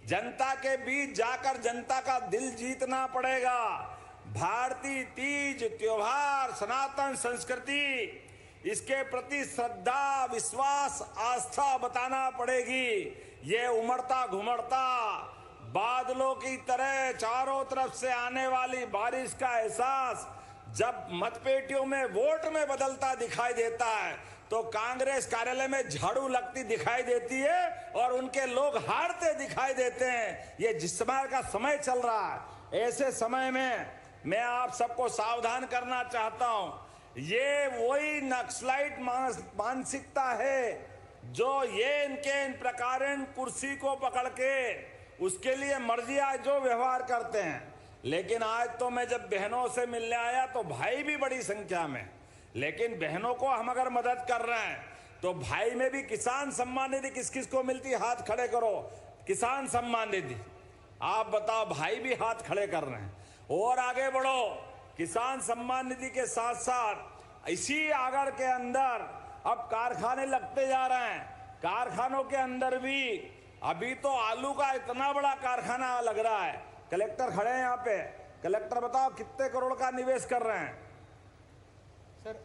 जनता के बीच जाकर जनता का दिल जीतना पड़ेगा। भारतीय तीज त्योहार, सनातन संस्कृति, इसके प्रति श्रद्धा, विश्वास, आस्था बताना पड़ेगी। ये उमड़ता घुमड़ता बादलों की तरह चारों तरफ से आने वाली बारिश का एहसास जब मतपेटियों में वोट में बदलता दिखाई देता है तो कांग्रेस कार्यालय में झाड़ू लगती दिखाई देती है और उनके लोग हारते दिखाई देते हैं। ये जिस समय का समय चल रहा है, ऐसे समय में मैं आप सबको सावधान करना चाहता हूं। ये वही नक्सलाइट मानसिकता है जो ये इनके इन प्रकार कुर्सी को पकड़ के उसके लिए मर्जी आज जो व्यवहार करते हैं। लेकिन आज तो मैं जब बहनों से मिलने आया तो भाई भी बड़ी संख्या में, लेकिन बहनों को हम अगर मदद कर रहे हैं तो भाई में भी किसान सम्मान निधि किस किस को मिलती है? हाथ खड़े करो। किसान सम्मान निधि, आप बताओ, भाई भी हाथ खड़े कर रहे हैं। और आगे बढ़ो, किसान सम्मान निधि के साथ साथ इसी आगर के अंदर अब कारखाने लगते जा रहे हैं। कारखानों के अंदर भी अभी तो आलू का इतना बड़ा कारखाना लग रहा है। कलेक्टर खड़े हैं यहाँ पे, कलेक्टर बताओ कितने करोड़ का निवेश कर रहे हैं?
सर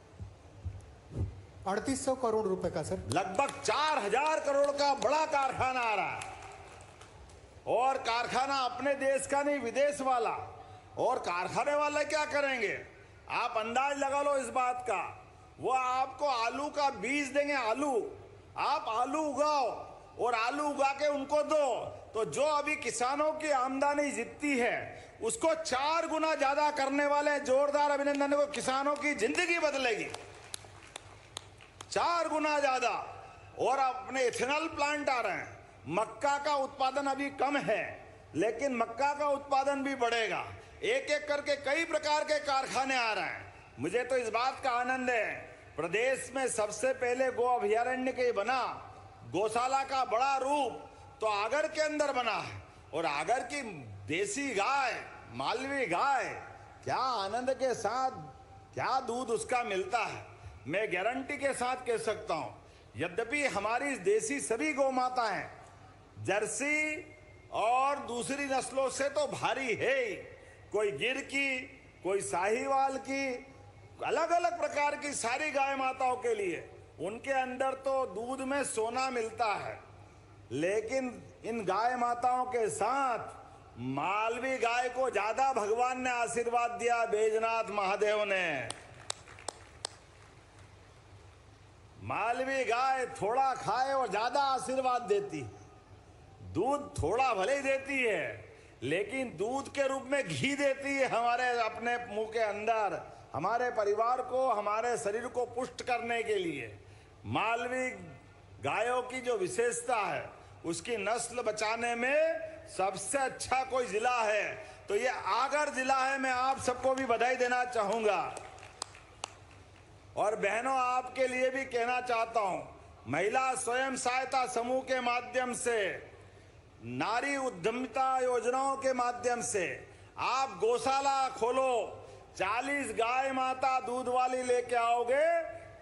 3800 करोड़ रुपए का सर।
लगभग 4000 करोड़ का बड़ा कारखाना आ रहा है। और कारखाना अपने देश का नहीं, विदेश वाला। और कारखाने वाले क्या करेंगे? आप अंदाज लगा लो इस बात का। वो आपको आलू का बीज देंगे, आलू, आप आलू उगाओ और आलू उगा के उनको दो, तो जो अभी किसानों की आमदनी जितनी है उसको 4 गुना ज्यादा करने वाले जोरदार अभिनंदन को। किसानों की जिंदगी बदलेगी 4 गुना ज्यादा। और अपने इथेनॉल प्लांट आ रहे हैं। मक्का का उत्पादन अभी कम है, लेकिन मक्का का उत्पादन भी बढ़ेगा। एक एक करके कई प्रकार के कारखाने आ रहे हैं। मुझे तो इस बात का आनंद है, प्रदेश में सबसे पहले गो अभयारण्य के बना, गौशाला का बड़ा रूप तो आगर के अंदर बना है। और आगर की देसी गाय, मालवी गाय, क्या आनंद के साथ क्या दूध उसका मिलता है, मैं गारंटी के साथ कह सकता हूं। यद्यपि हमारी देसी सभी गौ माता हैं, जर्सी और दूसरी नस्लों से तो भारी है ही। कोई गिर की, कोई साहिवाल की, अलग अलग प्रकार की सारी गाय माताओं के लिए उनके अंदर तो दूध में सोना मिलता है। लेकिन इन गाय माताओं के साथ मालवी गाय को ज्यादा भगवान ने आशीर्वाद दिया, बैजनाथ महादेव ने। मालवी गाय थोड़ा खाए और ज्यादा आशीर्वाद देती। दूध थोड़ा भले ही देती है, लेकिन दूध के रूप में घी देती है हमारे अपने मुंह के अंदर, हमारे परिवार को, हमारे शरीर को पुष्ट करने के लिए। मालवी गायों की जो विशेषता है, उसकी नस्ल बचाने में सबसे अच्छा कोई जिला है तो ये आगर जिला है। मैं आप सबको भी बधाई देना चाहूंगा। और बहनों, आपके लिए भी कहना चाहता हूं, महिला स्वयं सहायता समूह के माध्यम से, नारी उद्यमिता योजनाओं के माध्यम से आप गौशाला खोलो। 40 गाय माता दूध वाली लेके आओगे,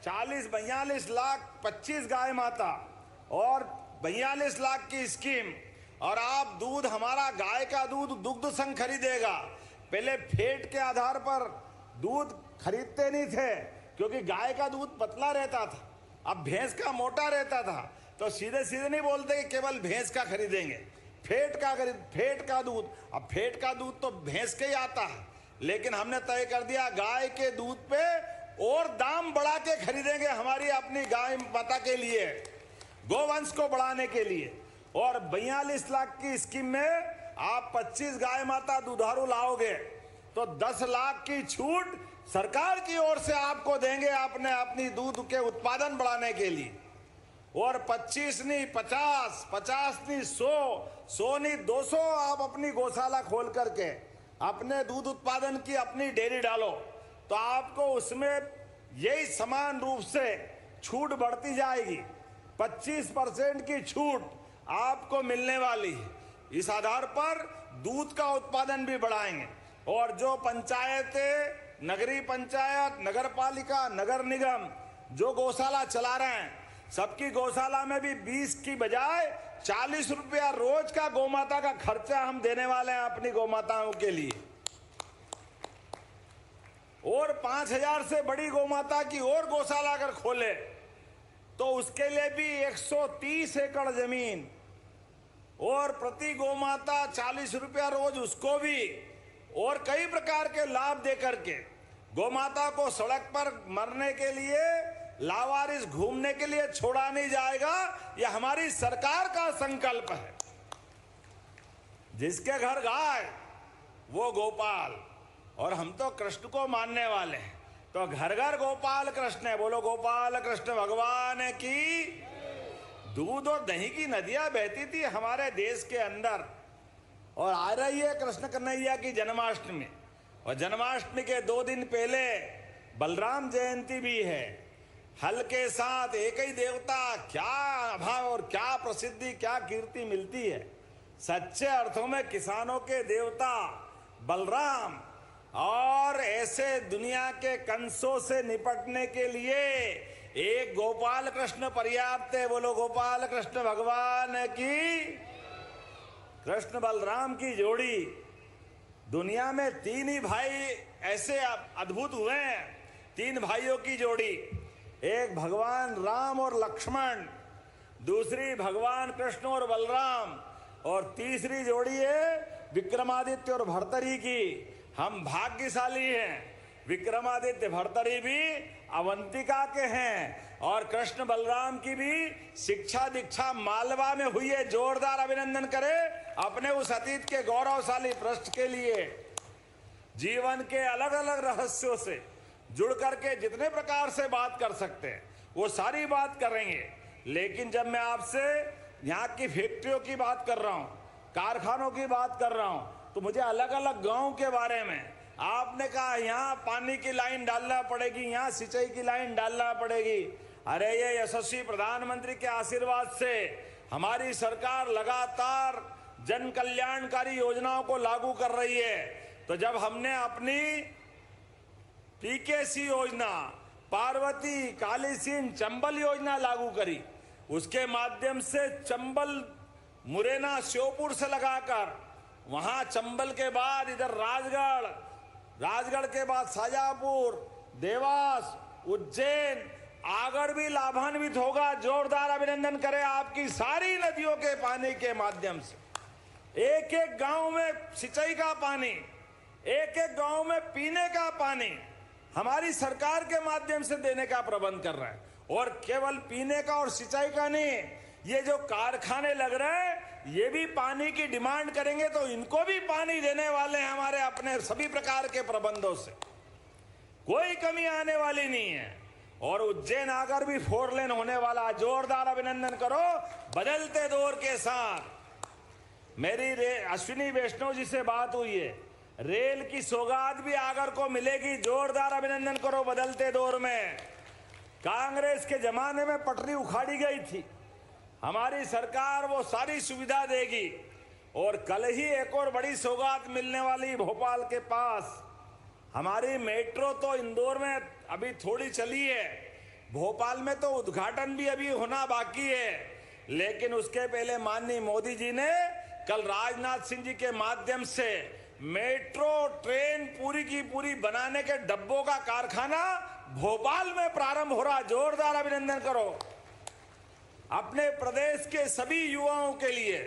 42 लाख 25 गाय माता और 42 लाख की स्कीम। और आप दूध, हमारा गाय का दूध दुग्ध संघ खरीदेगा। पहले फेट के आधार पर दूध खरीदते नहीं थे क्योंकि गाय का दूध पतला रहता था, अब भैंस का मोटा रहता था। तो सीधे सीधे नहीं बोलते कि केवल भैंस का खरीदेंगे, फेट का दूध। अब फेट का दूध तो भैंस के ही आता है, लेकिन हमने तय कर दिया गाय के दूध पे और दाम बढ़ा के खरीदेंगे हमारी अपनी गाय माता के लिए, गोवंश को बढ़ाने के लिए। और 42 लाख की स्कीम में आप 25 गाय माता दुधारू लाओगे तो 10 लाख की छूट सरकार की ओर से आपको देंगे आपने अपनी दूध के उत्पादन बढ़ाने के लिए। और 25 नहीं 50, 50 नहीं 100 नहीं 200 आप अपनी गौशाला खोल करके अपने दूध उत्पादन की अपनी डेयरी डालो तो आपको उसमें यही समान रूप से छूट बढ़ती जाएगी। 25% की छूट आपको मिलने वाली है। इस आधार पर दूध का उत्पादन भी बढ़ाएंगे। और जो पंचायतें, नगरीय पंचायत, नगर पालिका, नगर निगम जो गौशाला चला रहे हैं, सबकी गौशाला में भी 20 की बजाय 40 रुपया रोज का गौमाता का खर्चा हम देने वाले हैं अपनी गौमाताओं के लिए। और 5000 से बड़ी गौमाता की और गौशाला अगर खोले तो उसके लिए भी 130 एकड़ जमीन और प्रति गौमाता 40 रुपया रोज उसको भी, और कई प्रकार के लाभ दे करके गौमाता को सड़क पर मरने के लिए, लावारिस घूमने के लिए छोड़ा नहीं जाएगा। यह हमारी सरकार का संकल्प है। जिसके घर गाय वो गोपाल, और हम तो कृष्ण को मानने वाले हैं, तो घर घर गोपाल कृष्ण है। बोलो गोपाल कृष्ण भगवान की। दूध और दही की नदियां बहती थी हमारे देश के अंदर, और आ रही है कृष्ण कन्हैया की जन्माष्टमी। और जन्माष्टमी के 2 दिन पहले बलराम जयंती भी है। हल के साथ एक ही देवता, क्या अभाव और क्या प्रसिद्धि, क्या कीर्ति मिलती है। सच्चे अर्थों में किसानों के देवता बलराम, और ऐसे दुनिया के कंसों से निपटने के लिए एक गोपाल कृष्ण पर्याप्त है। बोलो गोपाल कृष्ण भगवान की। कृष्ण बलराम की जोड़ी, दुनिया में 3 ही भाई ऐसे अद्भुत हुए हैं, 3 भाइयों की जोड़ी। एक भगवान राम और लक्ष्मण, दूसरी भगवान कृष्ण और बलराम, और तीसरी जोड़ी है विक्रमादित्य और भर्तरी की। हम भाग्यशाली हैं, विक्रमादित्य भर्तरी भी अवंतिका के हैं, और कृष्ण बलराम की भी शिक्षा दीक्षा मालवा में हुई है। जोरदार अभिनंदन करें अपने उस अतीत के गौरवशाली पृष्ठ के लिए। जीवन के अलग अलग रहस्यों से जुड़ करके जितने प्रकार से बात कर सकते हैं वो सारी बात करेंगे। लेकिन जब मैं आपसे यहाँ की फैक्ट्रियों की बात कर रहा हूँ, कारखानों की बात कर रहा हूँ, तो मुझे अलग अलग गांव के बारे में, आपने कहा यहाँ पानी की लाइन डालना पड़ेगी, यहाँ सिंचाई की लाइन डालना पड़ेगी। अरे ये यशस्वी प्रधानमंत्री के आशीर्वाद से हमारी सरकार लगातार जन कल्याणकारी योजनाओं को लागू कर रही है। तो जब हमने अपनी पीकेसी योजना, पार्वती, कालीसिंध, चंबल योजना लागू करी, उसके माध्यम से चंबल, मुरैना, श्योपुर से लगाकर वहां चंबल के बाद इधर राजगढ़, राजगढ़ के बाद शाजापुर, देवास, उज्जैन, आगरा भी लाभान्वित होगा। जोरदार अभिनंदन करें आपकी सारी नदियों के पानी के माध्यम से। एक एक गांव में सिंचाई का पानी, एक एक गांव में पीने का पानी हमारी सरकार के माध्यम से देने का प्रबंध कर रहा है। और केवल पीने का और सिंचाई का नहीं, ये जो कारखाने लग रहे हैं ये भी पानी की डिमांड करेंगे, तो इनको भी पानी देने वाले हैं हमारे अपने सभी प्रकार के प्रबंधों से। कोई कमी आने वाली नहीं है। और उज्जैन आगर भी 4 लेन होने वाला। जोरदार अभिनंदन करो बदलते दौर के साथ। मेरी अश्विनी वैष्णव जी से बात हुई है, रेल की सौगात भी आगर को मिलेगी। जोरदार अभिनंदन करो बदलते दौर में। कांग्रेस के जमाने में पटरी उखाड़ी गई थी, हमारी सरकार वो सारी सुविधा देगी। और कल ही एक और बड़ी सौगात मिलने वाली भोपाल के पास। हमारी मेट्रो तो इंदौर में अभी थोड़ी चली है, भोपाल में तो उद्घाटन भी अभी होना बाकी है। लेकिन उसके पहले माननीय मोदी जी ने कल राजनाथ सिंह जी के माध्यम से मेट्रो ट्रेन पूरी की पूरी बनाने के डब्बों का कारखाना भोपाल में प्रारंभ हो रहा। जोरदार अभिनंदन करो। अपने प्रदेश के सभी युवाओं के लिए,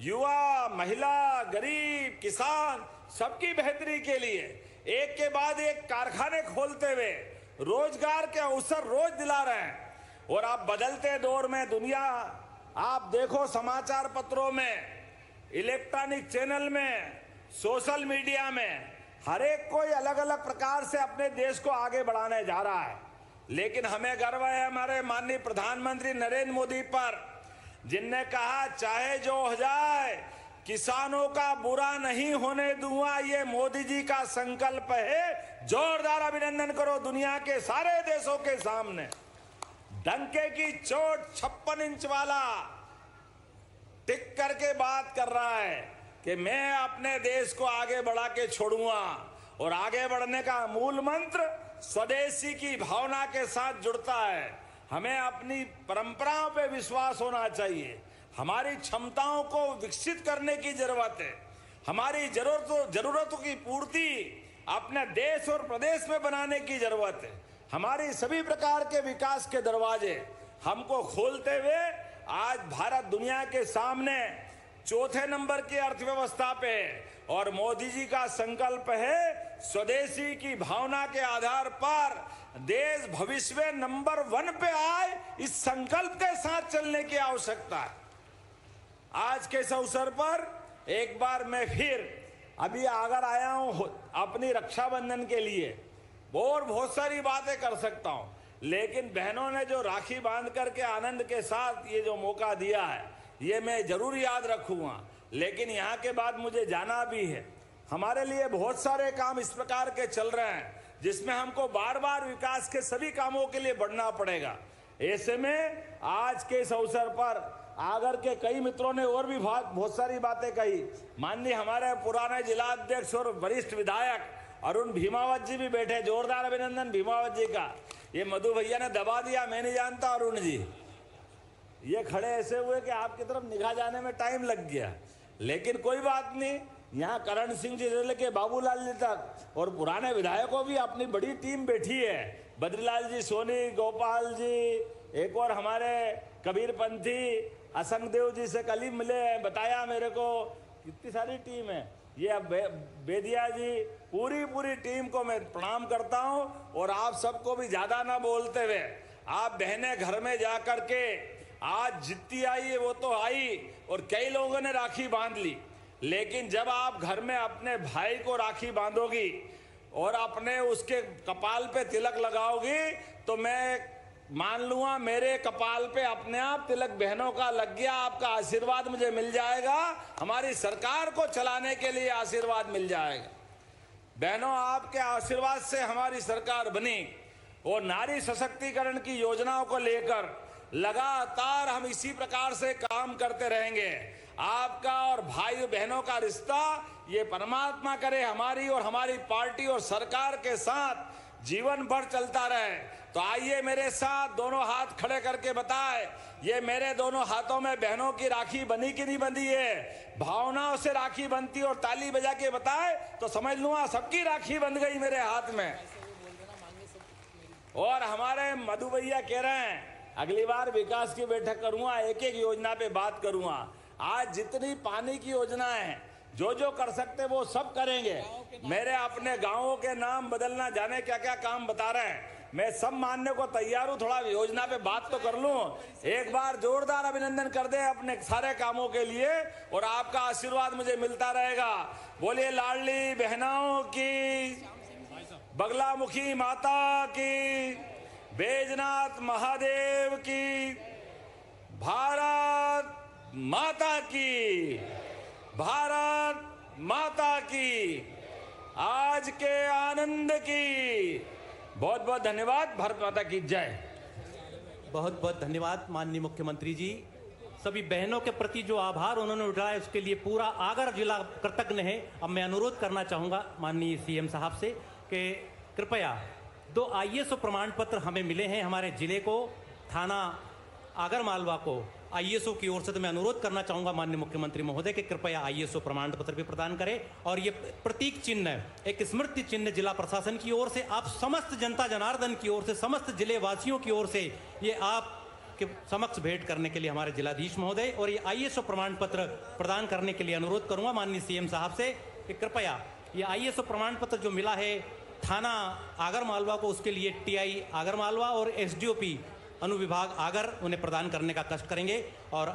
युवा, महिला, गरीब, किसान, सबकी बेहतरी के लिए एक के बाद एक कारखाने खोलते हुए रोजगार के अवसर रोज दिला रहे हैं। और आप बदलते दौर में दुनिया, आप देखो समाचार पत्रों में, इलेक्ट्रॉनिक चैनल में, सोशल मीडिया में, हर एक कोई अलग अलग प्रकार से अपने देश को आगे बढ़ाने जा रहा है। लेकिन हमें गर्व है हमारे माननीय प्रधानमंत्री नरेंद्र मोदी पर, जिनने कहा चाहे जो हो जाए किसानों का बुरा नहीं होने दूंगा, ये मोदी जी का संकल्प है। जोरदार अभिनंदन करो दुनिया के सारे देशों के सामने। डंके की चोट 56 इंच वाला टिक करके बात कर रहा है कि मैं अपने देश को आगे बढ़ा के छोड़ूंगा। और आगे बढ़ने का मूल मंत्र स्वदेशी की भावना के साथ जुड़ता है। हमें अपनी परंपराओं पे विश्वास होना चाहिए। हमारी क्षमताओं को विकसित करने की जरूरत है। हमारी जरूरतों की पूर्ति अपने देश और प्रदेश में बनाने की जरूरत है। हमारी सभी प्रकार के विकास के दरवाजे हमको खोलते हुए आज भारत दुनिया के सामने चौथे नंबर की अर्थव्यवस्था पे है। और मोदी जी का संकल्प है स्वदेशी की भावना के आधार पर देश भविष्य में नंबर 1 पे आए। इस संकल्प के साथ चलने की आवश्यकता है। आज के इस अवसर पर एक बार मैं फिर अभी आगर आया हूं अपनी रक्षाबंधन के लिए। और बहुत सारी बातें कर सकता हूं, लेकिन बहनों ने जो राखी बांध करके आनंद के साथ ये जो मौका दिया है, ये मैं जरूर याद रखूंगा। लेकिन यहाँ के बाद मुझे जाना भी है। हमारे लिए बहुत सारे काम इस प्रकार के चल रहे हैं जिसमें हमको बार बार विकास के सभी कामों के लिए बढ़ना पड़ेगा। ऐसे में आज के इस अवसर पर आगर के कई मित्रों ने और भी बहुत सारी बातें कही। माननीय हमारे पुराने जिला अध्यक्ष और वरिष्ठ विधायक अरुण भीमावत जी भी बैठे। जोरदार अभिनंदन भीमावत जी का। ये मधु भैया ने दबा दिया, मैं नहीं जानता अरुण जी। ये खड़े ऐसे हुए कि आपकी तरफ निगाह जाने में टाइम लग गया, लेकिन कोई बात नहीं। यहाँ करण सिंह जी से लेके बाबूलाल जी तक और पुराने विधायकों भी अपनी बड़ी टीम बैठी है। बद्रीलाल जी सोनी, गोपाल जी, एक और हमारे कबीर पंथी, असंग देव जी से कल ही मिले, बताया मेरे को कितनी सारी टीम है। ये बेदिया जी, पूरी टीम को मैं प्रणाम करता हूं। और आप सबको भी ज्यादा ना बोलते हुए, आप बहनें घर में जा करके आज जितनी आई है वो तो आई, और कई लोगों ने राखी बांध ली, लेकिन जब आप घर में अपने भाई को राखी बांधोगी और अपने उसके कपाल पे तिलक लगाओगी, तो मैं मान लूंगा मेरे कपाल पे अपने आप तिलक बहनों का लग गया। आपका आशीर्वाद मुझे मिल जाएगा, हमारी सरकार को चलाने के लिए आशीर्वाद मिल जाएगा। बहनों, आपके आशीर्वाद से हमारी सरकार बनी और नारी सशक्तिकरण की योजनाओं को लेकर लगातार हम इसी प्रकार से काम करते रहेंगे। आपका और भाई बहनों का रिश्ता ये परमात्मा करे हमारी और हमारी पार्टी और सरकार के साथ जीवन भर चलता रहे। तो आइए मेरे साथ दोनों हाथ खड़े करके बताए, ये मेरे दोनों हाथों में बहनों की राखी बनी कि नहीं बंधी है। भावनाओं से राखी बनती और ताली बजा के बताए तो समझ लूंगा सबकी राखी बंध गई मेरे हाथ में। और हमारे मधु भैया कह रहे हैं अगली बार विकास की बैठक करूंगा, एक एक योजना पे बात करूंगा। आज जितनी पानी की योजनाएं हैं, जो कर सकते वो सब करेंगे। मेरे अपने गांवों के नाम बदलना, जाने क्या क्या काम बता रहे हैं, मैं सब मानने को तैयार हूं। थोड़ा योजना पे बात तो कर लूं। एक बार जोरदार अभिनंदन कर दे अपने सारे कामों के लिए, और आपका आशीर्वाद मुझे मिलता रहेगा। बोलिए लाडली बहनों की, बगलामुखी माता की, बैजनाथ महादेव की, भारत माता की, भारत माता की, आज के आनंद की। बहुत बहुत धन्यवाद। भारत माता की जय।
बहुत बहुत धन्यवाद माननीय मुख्यमंत्री जी। सभी बहनों के प्रति जो आभार उन्होंने उठाया उसके लिए पूरा आगर जिला कृतज्ञ है। अब मैं अनुरोध करना चाहूँगा माननीय सीएम साहब से कि कृपया 2 IAS प्रमाण पत्र हमें मिले हैं हमारे जिले को, थाना आगरमालवा को IAS की ओर से। तो मैं अनुरोध करना चाहूंगा माननीय मुख्यमंत्री महोदय कि कृपया IAS प्रमाण पत्र भी प्रदान करें। और ये प्रतीक चिन्ह, एक स्मृति चिन्ह जिला प्रशासन की ओर से, आप समस्त जनता जनार्दन की ओर से, समस्त जिले वासियों की ओर से ये आप आपके समक्ष भेंट करने के लिए हमारे जिलाधीश महोदय और ये ISO प्रमाण पत्र प्रदान करने के लिए अनुरोध करूंगा माननीय CM साहब से कि कृपया ये ISO प्रमाण पत्र जो मिला है थाना आगरमालवा को, उसके लिए TI आगरमालवा और SDOP अनुविभाग आगर उन्हें प्रदान करने का कष्ट करेंगे और